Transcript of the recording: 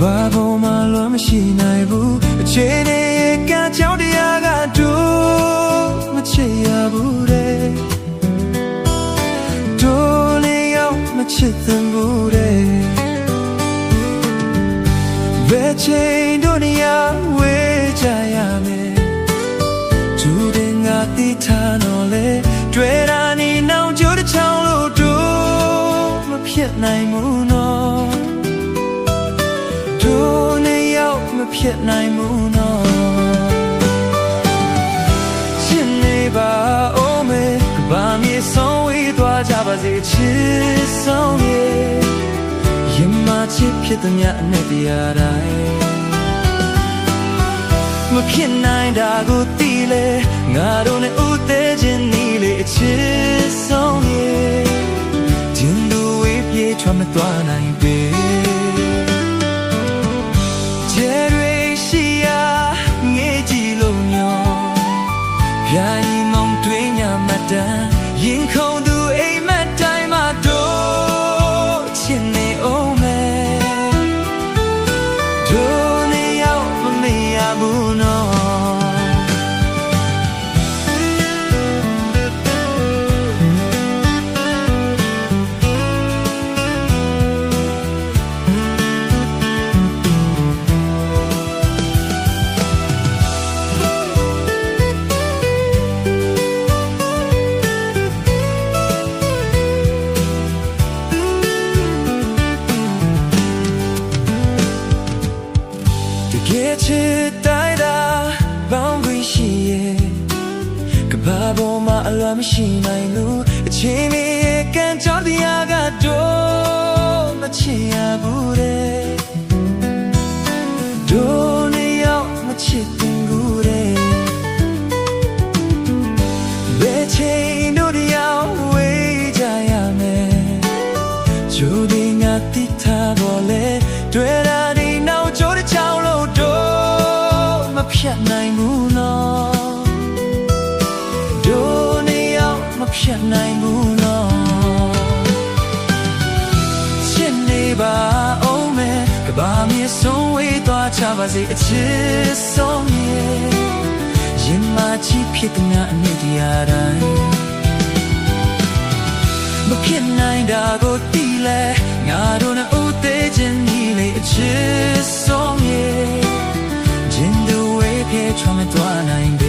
ဘာပေါ်မှာလွမ်းမရှိနိုင်ဘူးအခြေအနေရဲ့ကံကြောင့်တရားကတို့မချစ်ရဘူးတဲ့တို့လေးရောက်မချစ်သင့်ဘူးတဲ့ဘယ်ချိန်တို့နေရာဝေးကြရမယ်သူတင်ငါတိထားတော့လေတွေ့တာနေနောင်ကြိုးတစ်ချောင်းလို့တို့မဖြစ်နိုင်ဘူးနော်တို့နေရောက်မဖြစ်နိုင်ဘူးနော်ရှင်းနေပါဦးမေကဘာမြေဆုံးဝေးသွားကြပါစေချစ်ဆုံးရဲ့ရင်မချစ်ဖြစ်တဲ့မြတ်အနဲ့တရားတိုင်းမဖြစ်နိုင်တာကိုသိလေငါတို့နဲ့ဥသေးခြင်းနီးလေအချစ်ဆုံးရဲ့တင်သူဝေးပြေးထွက်မသွားနိုင်ပေကျဲတွေရှိရာငေးကြည့်လို့ညောပြိုင်မောင်တွင်ညမတန်ရင်ခုန်သူအိမ်မက်တိုင်းမှာတို့ချစ်နေအောင်မယ်တို့နေရောက်မမေ့ရဘူးနော်ချစ်တိုင်းသာဘောင်းခွင့်ရှိရဲ့ကဘာပေါ်မှာအလွမ်းမရှိနိုင်လို့အချိန်မီကံကြောင့်တရားကတော့မချစ်ရဘူးတဲ့တို့နေရောက်မချစ်တင်ဘူးတဲ့ဘယ်ချိန်တို့တရားဝေးကြရမယ်ကြိုးဒီငါတိထားပေါ်လေတွေ့တာဒီနောက်ကြိုးတစ်ချောင်းလို့ဖြတ်နိုင်ဘူးနော်တို့နေရောက်မဖြတ်နိုင်ဘူးနော်ရှင်းနေပါဦးမယ်ကဘာမြေဆုံးဝေးသွားချပါစေအချစ်ဆုံးရဲ့ရင်မချစ်ဖြစ်တဲ့ငါအနှစ်တရားတိုင်းမဖြစ်နိုင်တာကိုသိလဲငါတို့နဲ့ဥသေးခြင်းနီးလေအချစ်ဆုံးရဲ့Trying to